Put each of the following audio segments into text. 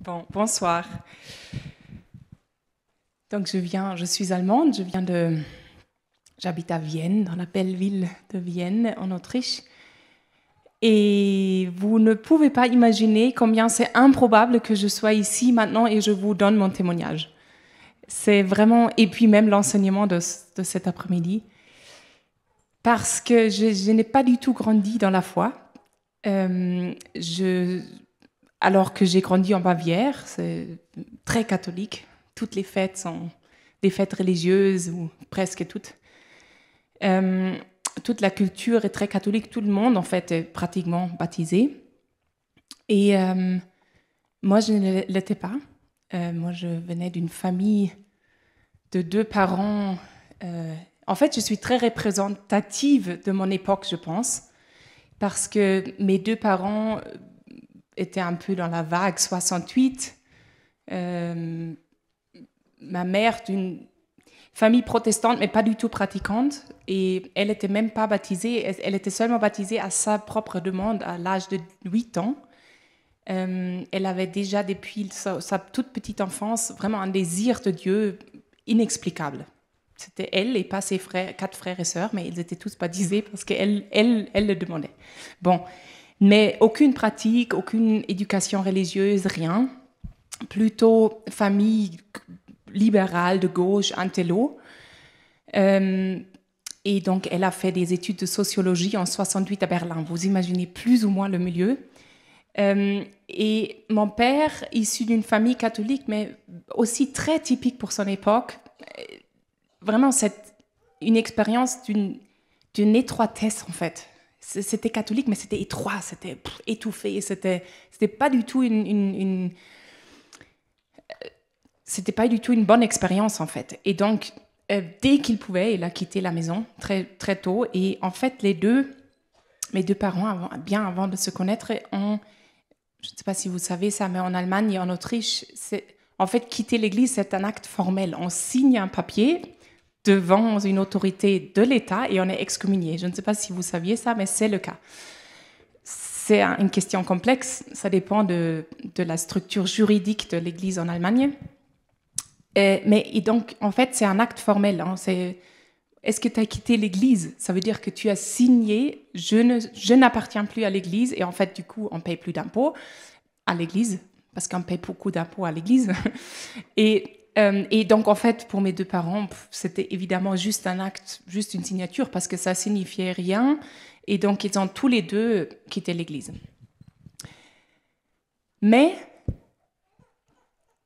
Bon, bonsoir. Donc je suis allemande, j'habite à Vienne, dans la belle ville de Vienne, en Autriche. Et vous ne pouvez pas imaginer combien c'est improbable que je sois ici maintenant et je vous donne mon témoignage. C'est vraiment, et puis même l'enseignement de cet après-midi, parce que je n'ai pas du tout grandi dans la foi. Alors que j'ai grandi en Bavière, c'est très catholique. Toutes les fêtes sont des fêtes religieuses, ou presque toutes. Toute la culture est très catholique. Tout le monde, en fait, est pratiquement baptisé. Et moi, je ne l'étais pas. Moi, je venais d'une famille de 2 parents. En fait, je suis très représentative de mon époque, je pense, parce que mes 2 parents était un peu dans la vague 68. Ma mère d'une famille protestante, mais pas du tout pratiquante. Et elle n'était même pas baptisée. Elle était seulement baptisée à sa propre demande à l'âge de 8 ans. Elle avait déjà, depuis sa toute petite enfance, vraiment un désir de Dieu inexplicable. C'était elle et pas ses 4 frères et sœurs, mais ils étaient tous baptisés parce qu'elle le demandait. Bon. Mais aucune pratique, aucune éducation religieuse, rien. Plutôt famille libérale, de gauche, intello. Et donc, elle a fait des études de sociologie en 68 à Berlin. Vous imaginez plus ou moins le milieu. Et mon père, issu d'une famille catholique, mais aussi très typique pour son époque, vraiment une expérience d'une étroitesse, en fait. C'était catholique, mais c'était étroit, c'était étouffé, c'était pas du tout c'était pas du tout une bonne expérience, en fait. Et donc, dès qu'il pouvait, il a quitté la maison très, très tôt. Et en fait, mes deux parents, bien avant de se connaître, je ne sais pas si vous savez ça, mais en Allemagne et en Autriche, en fait, quitter l'église, c'est un acte formel. On signe un papier devant une autorité de l'État et on est excommunié. Je ne sais pas si vous saviez ça, mais c'est le cas. C'est une question complexe, ça dépend de la structure juridique de l'Église en Allemagne. Et donc, en fait, c'est un acte formel. Hein. Est-ce que tu as quitté l'Église? Ça veut dire que tu as signé « je n'appartiens plus à l'Église » et en fait, du coup, on ne paye plus d'impôts à l'Église, parce qu'on paye beaucoup d'impôts à l'Église. Et donc, en fait, pour mes 2 parents, c'était évidemment juste un acte, juste une signature, parce que ça signifiait rien. Et donc, ils ont tous les 2 quitté l'Église. Mais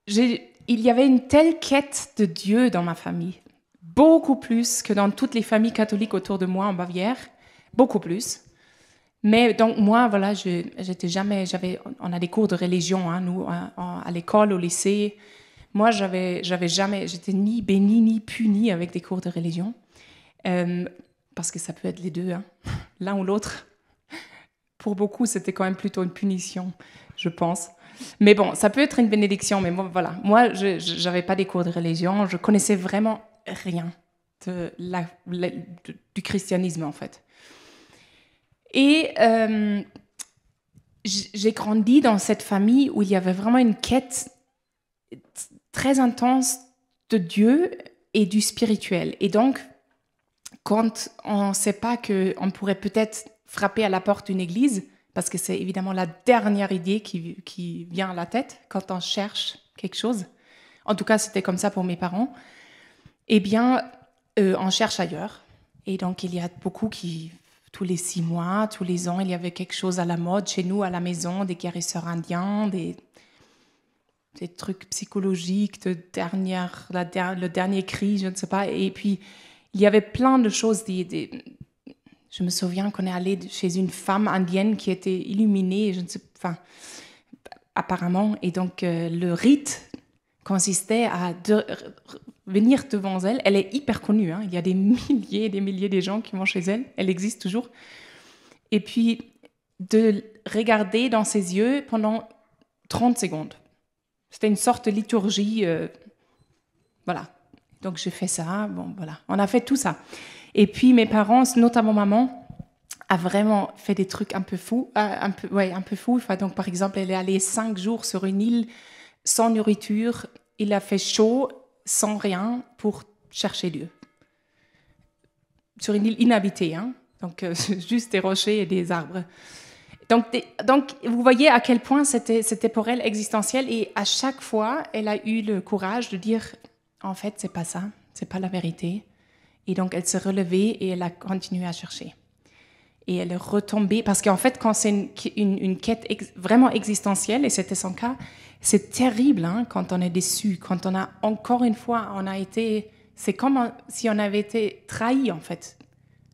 il y avait une telle quête de Dieu dans ma famille, beaucoup plus que dans toutes les familles catholiques autour de moi en Bavière, beaucoup plus. Mais donc moi, voilà, on a des cours de religion, hein, nous, à l'école, au lycée. Moi, j'étais ni bénie ni punie avec des cours de religion, parce que ça peut être les deux, hein, l'un ou l'autre. Pour beaucoup, c'était quand même plutôt une punition, je pense. Mais bon, ça peut être une bénédiction, mais bon, voilà. Moi, je n'avais pas des cours de religion, je connaissais vraiment rien du christianisme, en fait. Et j'ai grandi dans cette famille où il y avait vraiment une quête très intense de Dieu et du spirituel. Et donc, quand on ne sait pas qu'on pourrait peut-être frapper à la porte d'une église, parce que c'est évidemment la dernière idée qui vient à la tête quand on cherche quelque chose. En tout cas, c'était comme ça pour mes parents. Eh bien, on cherche ailleurs. Et donc, il y a beaucoup tous les 6 mois, tous les ans, il y avait quelque chose à la mode chez nous, à la maison, des guérisseurs indiens, des trucs psychologiques, le dernier cri, je ne sais pas. Et puis, il y avait plein de choses. Je me souviens qu'on est allé chez une femme indienne qui était illuminée, apparemment. Et donc, le rite consistait à venir devant elle. Elle est hyper connue. Hein. Il y a des milliers et des milliers de gens qui vont chez elle. Elle existe toujours. Et puis, de regarder dans ses yeux pendant 30 secondes. C'était une sorte de liturgie. Voilà. Donc, j'ai fait ça. Bon, voilà. On a fait tout ça. Et puis, mes parents, notamment maman, a vraiment fait des trucs un peu fous. Un peu fous. Enfin, donc, par exemple, elle est allée 5 jours sur une île sans nourriture, il a fait chaud, sans rien, pour chercher Dieu. Sur une île inhabitée, hein? Donc juste des rochers et des arbres. Donc vous voyez à quel point c'était pour elle existentiel, et à chaque fois, elle a eu le courage de dire, en fait, c'est pas ça, c'est pas la vérité. Et donc, elle s'est relevée et elle a continué à chercher. Et elle est retombée, parce qu'en fait, quand c'est une quête vraiment existentielle, et c'était son cas, c'est terrible, hein, quand on est déçu, quand on a, encore une fois, c'est comme si on avait été trahi, en fait.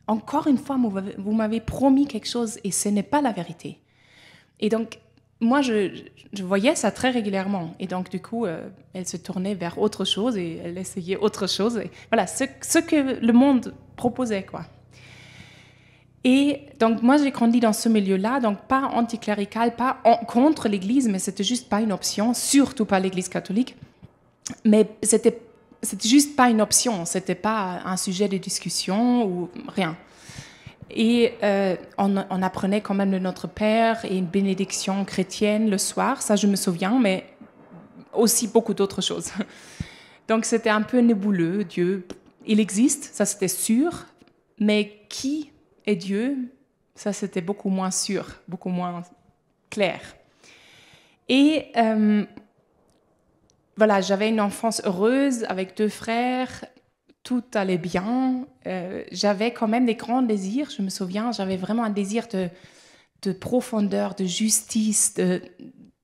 Encore une fois, vous m'avez promis quelque chose et ce n'est pas la vérité. Et donc, moi, je voyais ça très régulièrement. Et donc, du coup, elle se tournait vers autre chose et elle essayait autre chose. Et voilà, ce que le monde proposait, quoi. Et donc, moi, j'ai grandi dans ce milieu-là, donc pas anticlérical, pas contre l'Église, mais c'était juste pas une option, surtout pas l'Église catholique. Mais c'était juste pas une option, c'était pas un sujet de discussion ou rien. Et on apprenait quand même le Notre Père et une bénédiction chrétienne le soir, ça je me souviens, mais aussi beaucoup d'autres choses. Donc c'était un peu nébuleux, Dieu, il existe, ça c'était sûr, mais qui est Dieu, ça c'était beaucoup moins sûr, beaucoup moins clair. Et voilà, j'avais une enfance heureuse avec 2 frères, tout allait bien. J'avais quand même des grands désirs, je me souviens, j'avais vraiment un désir de profondeur, de justice.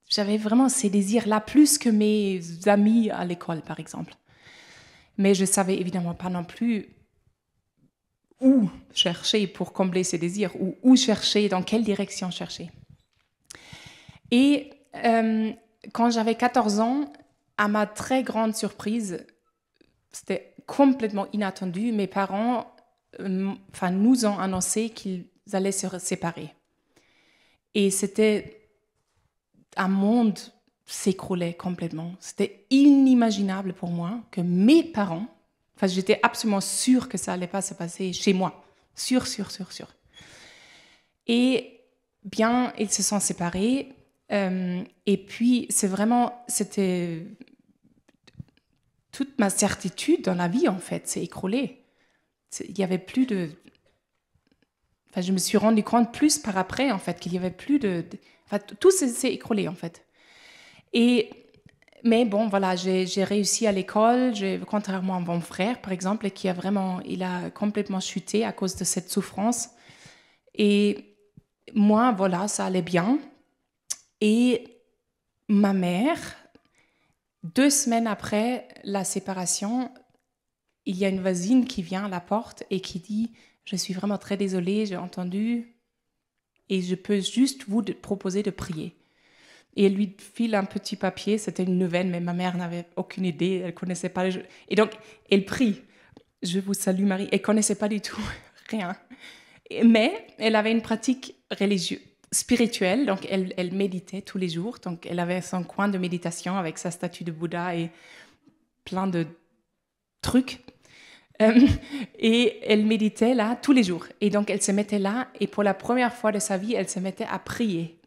J'avais vraiment ces désirs-là, plus que mes amis à l'école, par exemple. Mais je ne savais évidemment pas non plus où chercher pour combler ces désirs, ou où chercher, dans quelle direction chercher. Et quand j'avais 14 ans, à ma très grande surprise, c'était complètement inattendu, mes parents nous ont annoncé qu'ils allaient se séparer. Et c'était... un monde s'écroulait complètement. C'était inimaginable pour moi que mes parents... j'étais absolument sûre que ça n'allait pas se passer chez moi. Sûre. Et bien, ils se sont séparés. Et puis, c'était... toute ma certitude dans la vie, en fait, s'est écroulée. Il n'y avait plus de... je me suis rendu compte plus par après, en fait, qu'il n'y avait plus de... tout s'est écroulé, en fait. Mais bon, voilà, j'ai réussi à l'école, contrairement à mon frère, par exemple, il a complètement chuté à cause de cette souffrance. Et moi, voilà, ça allait bien. Et ma mère, 2 semaines après la séparation, il y a une voisine qui vient à la porte et qui dit « Je suis vraiment très désolée, j'ai entendu et je peux juste vous proposer de prier. » Et elle lui file un petit papier, c'était une neuvaine, mais ma mère n'avait aucune idée, elle ne connaissait pas les jeux. Et donc, elle prie « Je vous salue Marie ». Elle ne connaissait pas du tout, rien. Mais elle avait une pratique religieuse, spirituelle, donc elle méditait tous les jours. Donc, elle avait son coin de méditation avec sa statue de Bouddha et plein de trucs. Et elle méditait là tous les jours. Et donc, elle se mettait là et pour la première fois de sa vie, elle se mettait à prier.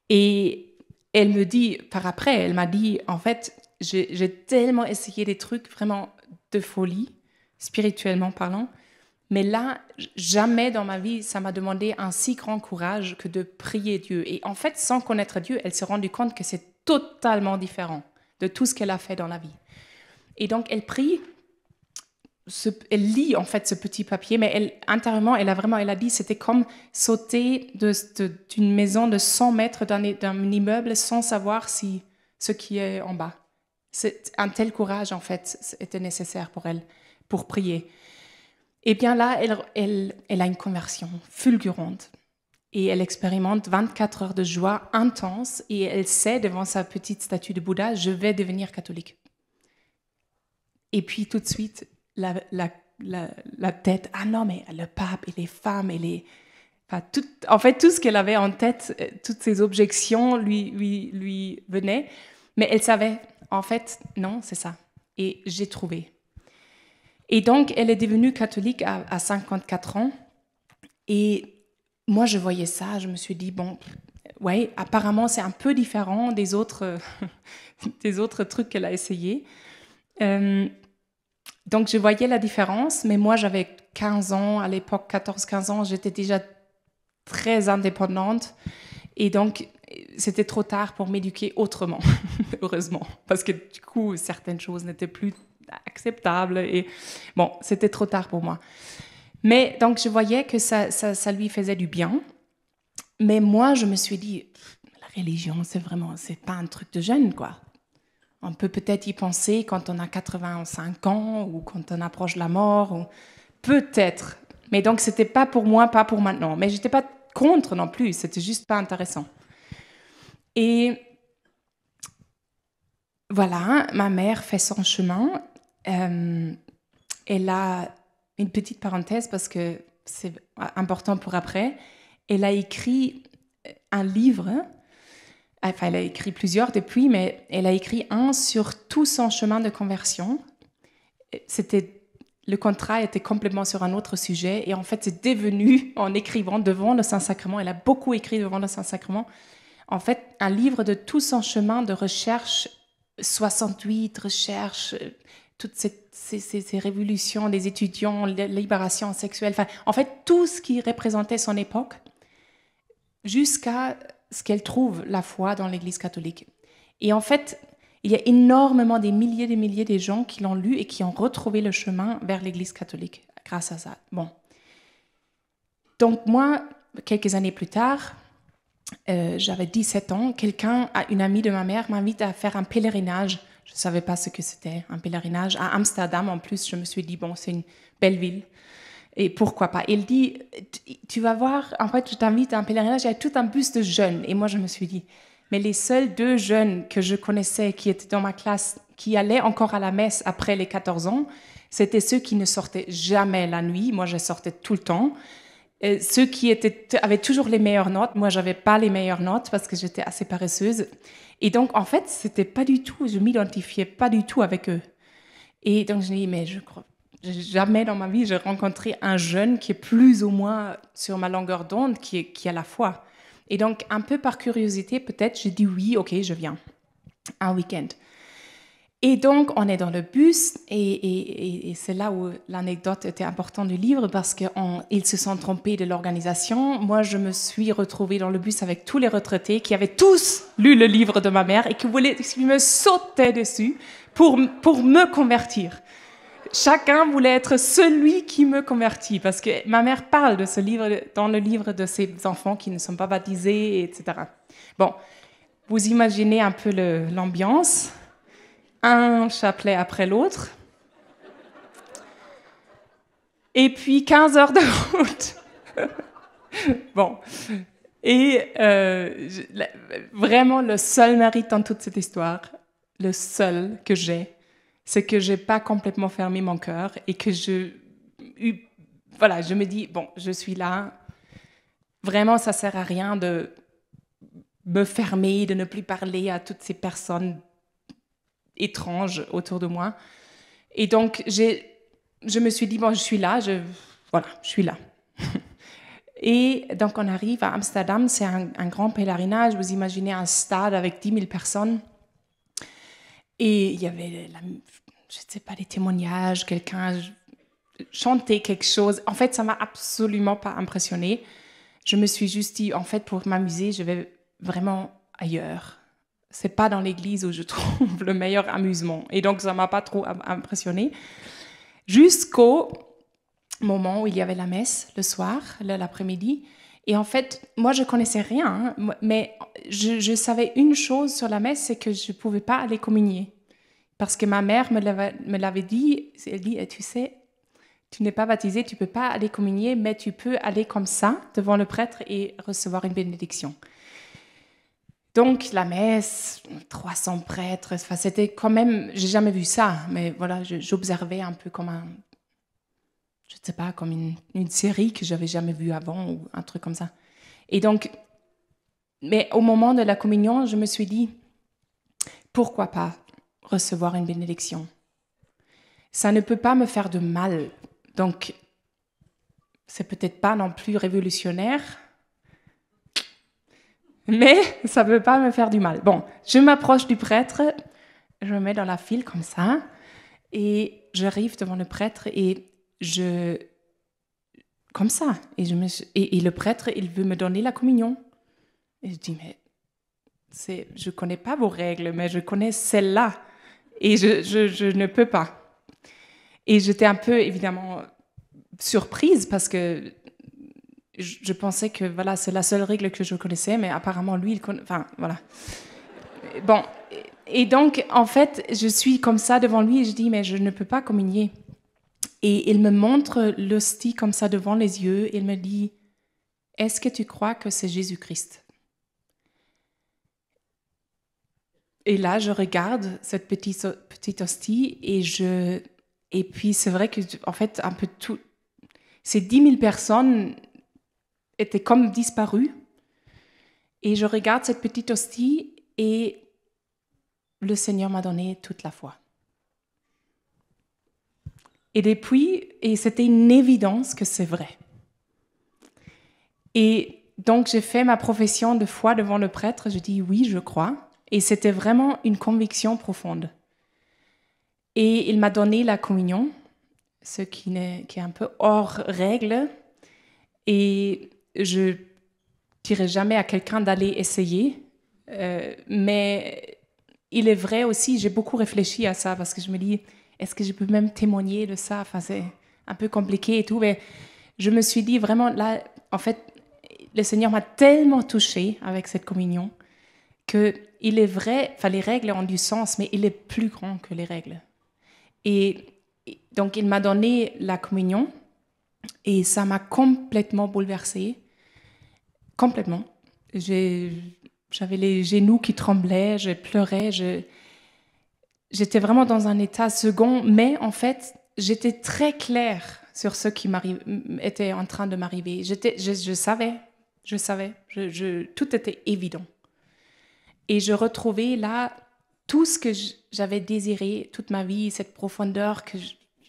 Et elle me dit, elle m'a dit, en fait, j'ai tellement essayé des trucs vraiment de folie, spirituellement parlant, mais là, jamais dans ma vie, ça m'a demandé un si grand courage que de prier Dieu. Et en fait, sans connaître Dieu, elle s'est rendue compte que c'est totalement différent de tout ce qu'elle a fait dans la vie. Et donc, elle prie, elle lit en fait ce petit papier, mais intérieurement, elle a dit, c'était comme sauter d'une maison de 100 mètres d'un immeuble sans savoir ce qui est en bas. Un tel courage, en fait, était nécessaire pour elle, pour prier. Et bien là, elle a une conversion fulgurante. Et elle expérimente 24 heures de joie intense et elle sait, devant sa petite statue de Bouddha, je vais devenir catholique. Et puis tout de suite, la tête, ah non, mais le pape et les femmes et tout ce qu'elle avait en tête, toutes ces objections lui venaient. Mais elle savait, en fait, non, c'est ça. Et j'ai trouvé. Et donc, elle est devenue catholique à 54 ans. Et moi, je voyais ça, je me suis dit, bon, ouais, apparemment, c'est un peu différent des autres, des autres trucs qu'elle a essayé. Donc, je voyais la différence, mais moi, j'avais 15 ans, à l'époque, 14-15 ans, j'étais déjà très indépendante. Et donc, c'était trop tard pour m'éduquer autrement, heureusement. Parce que du coup, certaines choses n'étaient plus acceptables. Et bon, c'était trop tard pour moi. Mais donc, je voyais que ça lui faisait du bien. Mais moi, je me suis dit, la religion, c'est pas un truc de jeune, quoi. On peut peut-être y penser quand on a 85 ans ou quand on approche la mort. Ou... Peut-être. Mais donc, c'était pas pour moi, pas pour maintenant. Mais j'étais pas contre non plus. C'était juste pas intéressant. Et voilà, ma mère fait son chemin. Elle a une petite parenthèse parce que c'est important pour après. Elle a écrit un livre, enfin elle a écrit plusieurs depuis, mais elle a écrit un sur tout son chemin de conversion. Le contrat était complètement sur un autre sujet et en fait c'est devenu, en écrivant devant le Saint-Sacrement, elle a beaucoup écrit devant le Saint-Sacrement, en fait un livre de tout son chemin de recherche, 68 recherches, toutes ces révolutions des étudiants, la libération sexuelle, enfin, en fait tout ce qui représentait son époque, jusqu'à ce qu'elle trouve la foi dans l'Église catholique. Et en fait, il y a énormément des milliers de gens qui l'ont lu et qui ont retrouvé le chemin vers l'Église catholique grâce à ça. Bon. Donc moi, quelques années plus tard, j'avais 17 ans, une amie de ma mère m'invite à faire un pèlerinage. Je ne savais pas ce que c'était, un pèlerinage à Amsterdam. En plus, je me suis dit, bon, c'est une belle ville. Et pourquoi pas? Il dit, tu vas voir, en fait, je t'invite à un pèlerinage, il y a tout un bus de jeunes. Et moi, je me suis dit, mais les seuls 2 jeunes que je connaissais, qui étaient dans ma classe, qui allaient encore à la messe après les 14 ans, c'était ceux qui ne sortaient jamais la nuit. Moi, je sortais tout le temps. Ceux qui avaient toujours les meilleures notes. Moi, j'avais pas les meilleures notes parce que j'étais assez paresseuse. Et donc, en fait, c'était pas du tout, je m'identifiais pas du tout avec eux. Et donc, je me dis, mais je crois, jamais dans ma vie, j'ai rencontré un jeune qui est plus ou moins sur ma longueur d'onde, qui a la foi. Et donc, un peu par curiosité, peut-être, j'ai dit oui, ok, je viens. Un week-end. Et donc, on est dans le bus, et c'est là où l'anecdote était importante du livre, parce qu'ils se sont trompés de l'organisation. Moi, je me suis retrouvée dans le bus avec tous les retraités qui avaient tous lu le livre de ma mère et qui me sautaient dessus pour me convertir. Chacun voulait être celui qui me convertit, parce que ma mère parle de ce livre dans le livre de ses enfants qui ne sont pas baptisés, etc. Bon, vous imaginez un peu l'ambiance. Un chapelet après l'autre. Et puis 15 heures de route. Bon. Et vraiment, le seul mérite dans toute cette histoire, le seul que j'ai, c'est que je n'ai pas complètement fermé mon cœur et que je me dis, bon, je suis là. Vraiment, ça ne sert à rien de me fermer, de ne plus parler à toutes ces personnes étranges autour de moi. Et donc, je me suis dit, bon, je suis là, je suis là. Et donc, on arrive à Amsterdam, c'est un grand pèlerinage. Vous imaginez un stade avec 10 000 personnes. Et il y avait, je ne sais pas, des témoignages, quelqu'un chantait quelque chose. En fait, ça ne m'a absolument pas impressionnée. Je me suis juste dit, en fait, pour m'amuser, je vais vraiment ailleurs. C'est pas dans l'église où je trouve le meilleur amusement. Et donc, ça m'a pas trop impressionnée. Jusqu'au moment où il y avait la messe, le soir, l'après-midi. Et en fait, moi, je connaissais rien, hein, mais je savais une chose sur la messe, c'est que je pouvais pas aller communier. Parce que ma mère me l'avait dit, elle dit, tu sais, tu n'es pas baptisé, tu peux pas aller communier, mais tu peux aller comme ça, devant le prêtre, et recevoir une bénédiction. Donc, la messe, 300 prêtres, enfin, c'était quand même, j'ai jamais vu ça, mais voilà, j'observais un peu comme je ne sais pas, comme une série que j'avais jamais vue avant ou un truc comme ça. Et donc, mais au moment de la communion, je me suis dit, pourquoi pas recevoir une bénédiction? Ça ne peut pas me faire de mal, donc c'est peut-être pas non plus révolutionnaire. Mais ça ne peut pas me faire du mal. Bon, je m'approche du prêtre, je me mets dans la file comme ça, et j'arrive devant le prêtre et comme ça. Et le prêtre, il veut me donner la communion. Et je dis, mais je ne connais pas vos règles, mais je connais celle-là. Et je ne peux pas. Et j'étais un peu, évidemment, surprise parce que je pensais que voilà, c'est la seule règle que je connaissais, mais apparemment, lui, il connaît... Enfin, voilà. Bon, et donc, en fait, je suis comme ça devant lui et je dis, mais je ne peux pas communier. Et il me montre l'hostie comme ça devant les yeux et il me dit, est-ce que tu crois que c'est Jésus-Christ? Et là, je regarde cette petite hostie et puis c'est vrai que, en fait, un peu tout... Ces 10 000 personnes étaient comme disparues. Et je regarde cette petite hostie et le Seigneur m'a donné toute la foi. Et depuis, et c'était une évidence que c'est vrai. Et donc, j'ai fait ma profession de foi devant le prêtre. Je dis oui, je crois. Et c'était vraiment une conviction profonde. Et il m'a donné la communion, ce qui est un peu hors règle. Et je dirais jamais à quelqu'un d'aller essayer. Mais il est vrai aussi, j'ai beaucoup réfléchi à ça parce que je me dis, est-ce que je peux même témoigner de ça? Enfin, c'est un peu compliqué et tout. Mais je me suis dit vraiment, là, en fait, le Seigneur m'a tellement touchée avec cette communion qu'il est vrai, enfin, les règles ont du sens, mais il est plus grand que les règles. Et donc, il m'a donné la communion et ça m'a complètement bouleversée. Complètement. J'avais les genoux qui tremblaient, je pleurais, j'étais vraiment dans un état second, mais en fait, j'étais très claire sur ce qui était en train de m'arriver. Je savais, tout était évident. Et je retrouvais là tout ce que j'avais désiré toute ma vie, cette profondeur que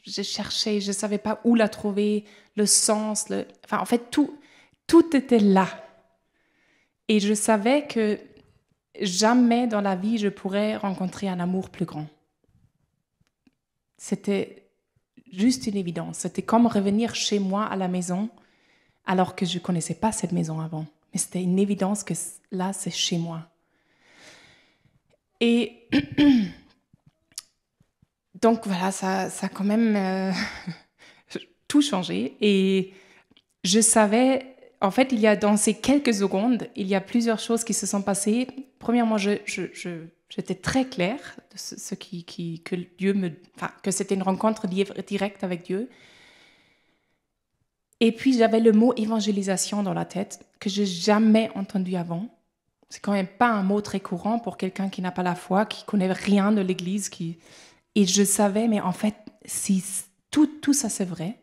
je cherchais, je ne savais pas où la trouver, le sens, enfin en fait tout était là. Et je savais que jamais dans la vie je pourrais rencontrer un amour plus grand. C'était juste une évidence. C'était comme revenir chez moi à la maison alors que je ne connaissais pas cette maison avant. Mais c'était une évidence que là, c'est chez moi. Et donc voilà, ça a quand même tout changé. Et je savais, en fait, dans ces quelques secondes, il y a plusieurs choses qui se sont passées. Premièrement, j'étais très claire de ce que Dieu que c'était une rencontre directe avec Dieu. Et puis j'avais le mot évangélisation dans la tête que j'ai jamais entendu avant. C'est quand même pas un mot très courant pour quelqu'un qui n'a pas la foi, qui connaît rien de l'Église. Et je savais, mais en fait, si tout ça c'est vrai,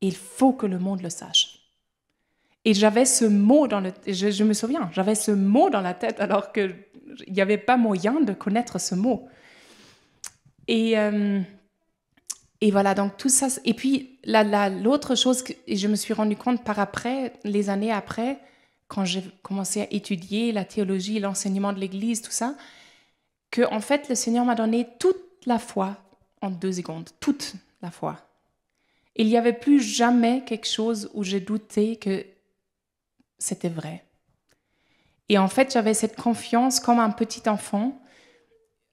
il faut que le monde le sache. Et j'avais ce mot je me souviens, j'avais ce mot dans la tête alors qu'il n'y avait pas moyen de connaître ce mot. Et voilà, donc tout ça. Et puis l'autre chose que je me suis rendu compte les années après, quand j'ai commencé à étudier la théologie, l'enseignement de l'Église, tout ça, que en fait le Seigneur m'a donné toute la foi en 2 secondes, toute la foi. Il n'y avait plus jamais quelque chose où j'ai douté que c'était vrai. Et en fait, j'avais cette confiance comme un petit enfant,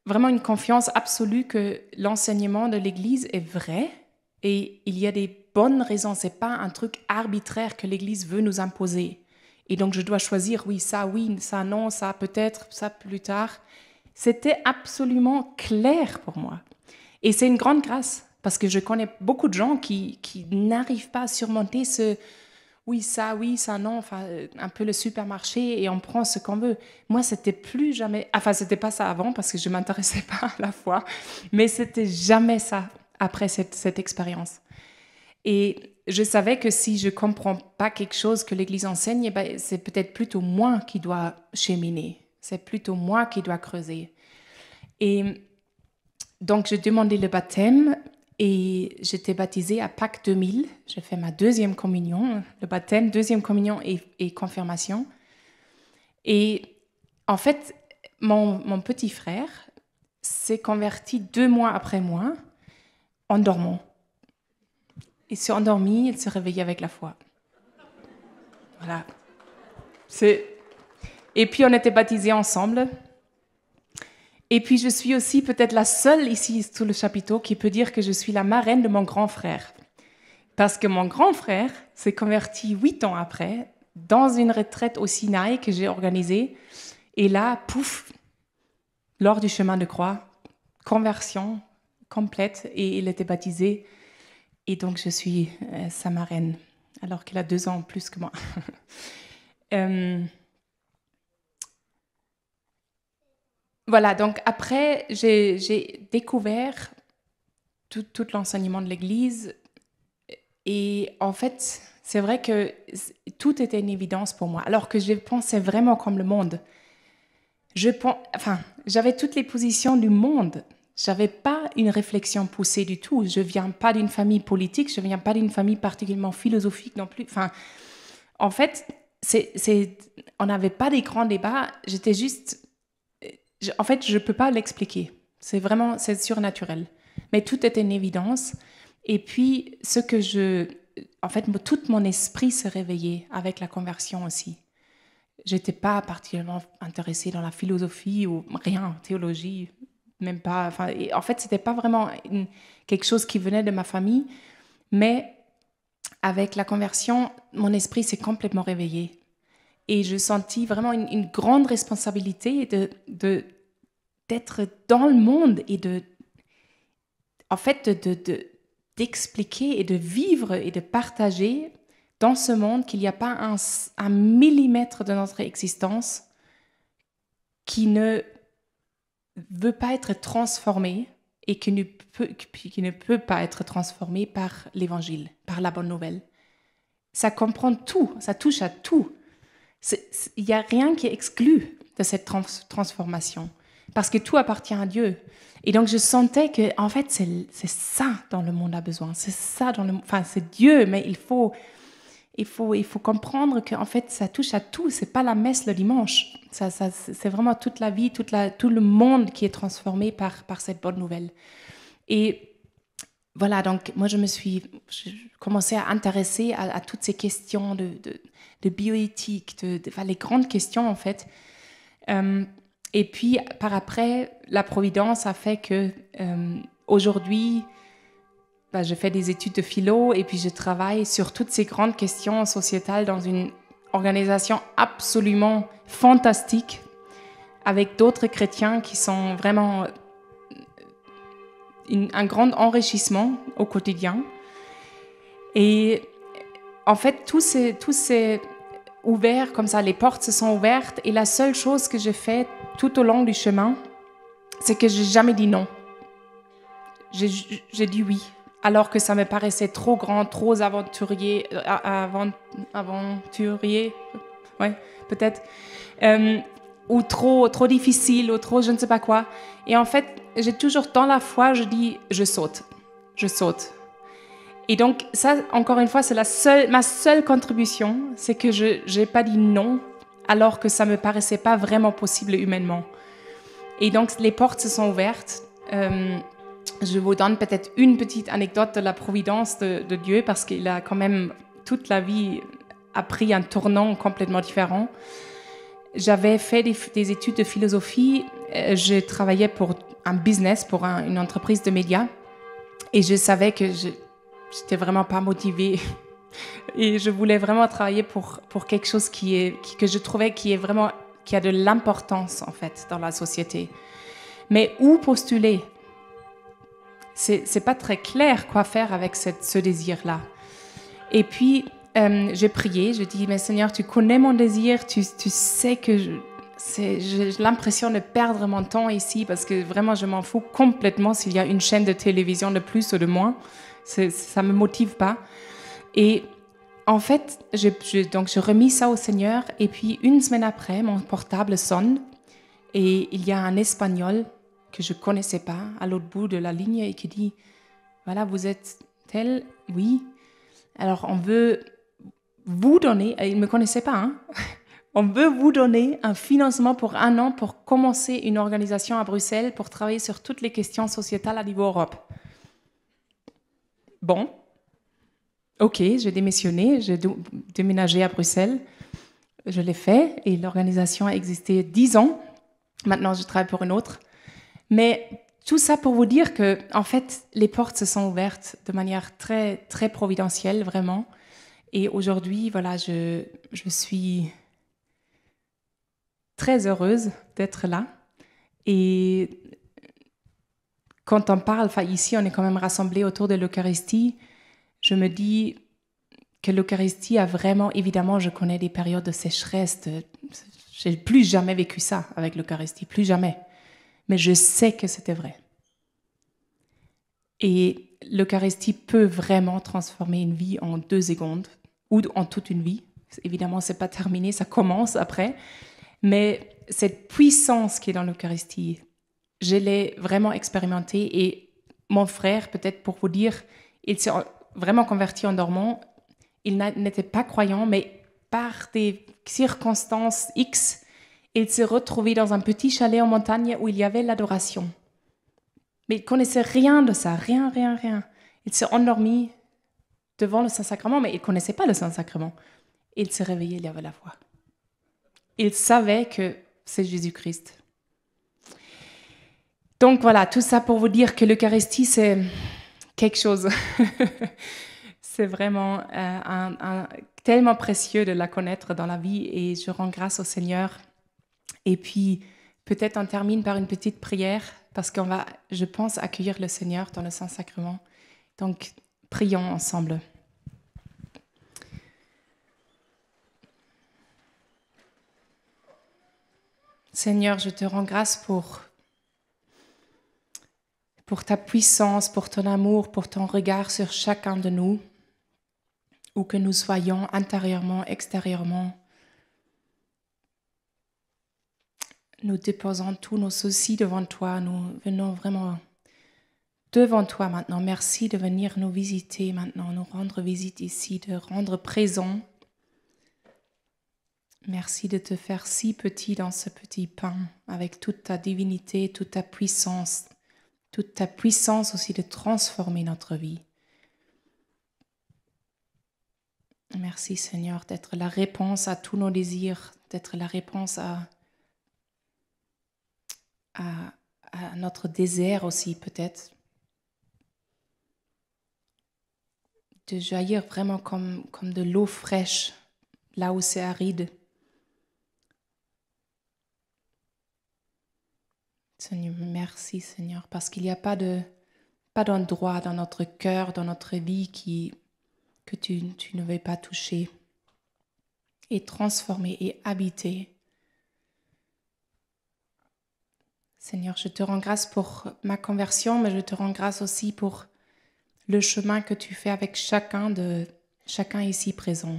vraiment une confiance absolue que l'enseignement de l'Église est vrai et il y a des bonnes raisons. Ce n'est pas un truc arbitraire que l'Église veut nous imposer. Et donc, je dois choisir, oui, ça non, ça peut-être, ça plus tard. C'était absolument clair pour moi. Et c'est une grande grâce, parce que je connais beaucoup de gens qui n'arrivent pas à surmonter ce oui, ça non, enfin, un peu le supermarché et on prend ce qu'on veut. Moi, c'était plus jamais... Enfin, c'était pas ça avant, parce que je m'intéressais pas à la foi, mais c'était jamais ça après cette expérience. Et je savais que si je comprends pas quelque chose que l'Église enseigne, eh ben, c'est peut-être plutôt moi qui dois cheminer. C'est plutôt moi qui dois creuser. Et donc, j'ai demandé le baptême et j'étais baptisée à Pâques 2000. J'ai fait ma 2e communion, le baptême, 2e communion et confirmation. Et en fait, mon petit frère s'est converti 2 mois après moi en dormant. Il s'est endormi, il s'est réveillé avec la foi. Voilà. Et puis on était baptisés ensemble. Et puis je suis aussi peut-être la seule ici sous le chapiteau qui peut dire que je suis la marraine de mon grand frère. Parce que mon grand frère s'est converti 8 ans après dans une retraite au Sinaï que j'ai organisée. Et là, pouf, lors du chemin de croix, conversion complète et il était baptisé. Et donc je suis sa marraine, alors qu'il a 2 ans plus que moi. Voilà, donc après, j'ai découvert tout l'enseignement de l'Église. Et en fait, c'est vrai que tout était une évidence pour moi, alors que je pensais vraiment comme le monde. J'avais toutes les positions du monde. Je n'avais pas une réflexion poussée du tout. Je ne viens pas d'une famille politique, je ne viens pas d'une famille particulièrement philosophique non plus. Enfin, en fait, on n'avait pas des grands débats. J'étais juste... En fait, je ne peux pas l'expliquer. C'est surnaturel. Mais tout était une évidence. Et puis, tout mon esprit s'est réveillé avec la conversion aussi. Je n'étais pas particulièrement intéressée dans la philosophie ou rien, théologie, même pas. En fait, ce n'était pas vraiment quelque chose qui venait de ma famille. Mais avec la conversion, mon esprit s'est complètement réveillé. Et je sentis vraiment une grande responsabilité d'être dans le monde et d'expliquer et de vivre et de partager dans ce monde qu'il n'y a pas un millimètre de notre existence qui ne veut pas être transformé et qui ne peut pas être transformé par l'Évangile, par la bonne nouvelle. Ça comprend tout, ça touche à tout. Il n'y a rien qui est exclu de cette transformation, parce que tout appartient à Dieu. Et donc, je sentais que, en fait, c'est ça dont le monde a besoin. C'est ça c'est Dieu, mais il faut comprendre qu'en fait, ça touche à tout. C'est pas la messe le dimanche. C'est vraiment toute la vie, tout le monde qui est transformé par cette bonne nouvelle. Et voilà, donc moi, je commençais à intéresser à toutes ces questions de bioéthique, les grandes questions, en fait. Et puis, par après, la Providence a fait que aujourd'hui, je fais des études de philo et puis je travaille sur toutes ces grandes questions sociétales dans une organisation absolument fantastique avec d'autres chrétiens qui sont vraiment un grand enrichissement au quotidien. Et en fait, tout s'est ouvert comme ça, les portes se sont ouvertes et la seule chose que j'ai fait tout au long du chemin, c'est que j'ai jamais dit non. J'ai dit oui, alors que ça me paraissait trop grand, trop aventurier, ouais, peut-être, ou trop difficile, ou trop je ne sais pas quoi. Et en fait, j'ai toujours dans la foi, je dis, je saute. Et donc ça, encore une fois, c'est ma seule contribution, c'est que je n'ai pas dit non, alors que ça ne me paraissait pas vraiment possible humainement. Et donc les portes se sont ouvertes. Je vous donne peut-être une petite anecdote de la providence de Dieu, parce qu'il a quand même, toute la vie, a pris un tournant complètement différent. J'avais fait des études de philosophie, je travaillais pour un business, pour une entreprise de médias, et je savais que j'étais vraiment pas motivée, et je voulais vraiment travailler pour quelque chose que je trouvais qui a de l'importance, en fait, dans la société. Mais où postuler ? C'est pas très clair quoi faire avec ce désir-là. Et puis, j'ai prié, je dis, mais Seigneur, tu connais mon désir, tu sais que j'ai l'impression de perdre mon temps ici, parce que vraiment, je m'en fous complètement s'il y a une chaîne de télévision de plus ou de moins. Ça me motive pas. Et en fait, donc je remis ça au Seigneur, et puis une semaine après, mon portable sonne, et il y a un Espagnol que je ne connaissais pas, à l'autre bout de la ligne, et qui dit « Voilà, vous êtes tel, oui. Alors, on veut vous donner... » Il ne me connaissait pas, hein. « On veut vous donner un financement pour 1 an pour commencer une organisation à Bruxelles pour travailler sur toutes les questions sociétales à niveau Europe. Bon, ok, j'ai démissionné, j'ai déménagé à Bruxelles. Je l'ai fait et l'organisation a existé 10 ans. Maintenant, je travaille pour une autre. Mais tout ça pour vous dire que, en fait, les portes se sont ouvertes de manière très, très providentielle, vraiment. Et aujourd'hui, voilà, je suis très heureuse d'être là. Et quand on parle, enfin ici, on est quand même rassemblés autour de l'Eucharistie, je me dis que l'Eucharistie a vraiment, évidemment, je connais des périodes de sécheresse, j'ai plus jamais vécu ça avec l'Eucharistie, plus jamais. Mais je sais que c'était vrai. Et l'Eucharistie peut vraiment transformer une vie en 2 secondes, ou en toute une vie. Évidemment, c'est pas terminé, ça commence après. Mais cette puissance qui est dans l'Eucharistie, je l'ai vraiment expérimentée. Et mon frère, peut-être pour vous dire, il s'est vraiment converti en dormant. Il n'était pas croyant, mais par des circonstances X, il s'est retrouvé dans un petit chalet en montagne où il y avait l'adoration. Mais il ne connaissait rien de ça, rien. Il s'est endormi devant le Saint-Sacrement, mais il ne connaissait pas le Saint-Sacrement. Il s'est réveillé, il y avait la foi. Il savait que c'est Jésus-Christ. Donc voilà, tout ça pour vous dire que l'Eucharistie, c'est quelque chose. C'est vraiment tellement précieux de la connaître dans la vie et je rends grâce au Seigneur. Et puis, peut-être on termine par une petite prière parce qu'on va, je pense, accueillir le Seigneur dans le Saint-Sacrement. Donc, prions ensemble. Seigneur, je te rends grâce pour ta puissance, pour ton amour, pour ton regard sur chacun de nous, où que nous soyons intérieurement, extérieurement. Nous déposons tous nos soucis devant toi, nous venons vraiment devant toi maintenant. Merci de venir nous visiter maintenant, nous rendre visite ici, de rendre présent. Merci de te faire si petit dans ce petit pain, avec toute ta divinité, toute ta puissance aussi de transformer notre vie. Merci Seigneur d'être la réponse à tous nos désirs, d'être la réponse à notre désert aussi peut-être. De jaillir vraiment comme de l'eau fraîche, là où c'est aride. Seigneur, merci Seigneur, parce qu'il n'y a pas d'endroit dans notre cœur, dans notre vie que tu ne veux pas toucher et transformer et habiter. Seigneur, je te rends grâce pour ma conversion, mais je te rends grâce aussi pour le chemin que tu fais avec chacun ici présent.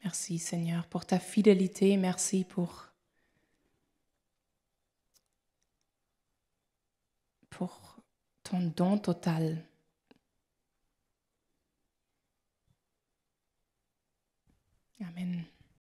Merci Seigneur pour ta fidélité, merci pour ton don total. Amen.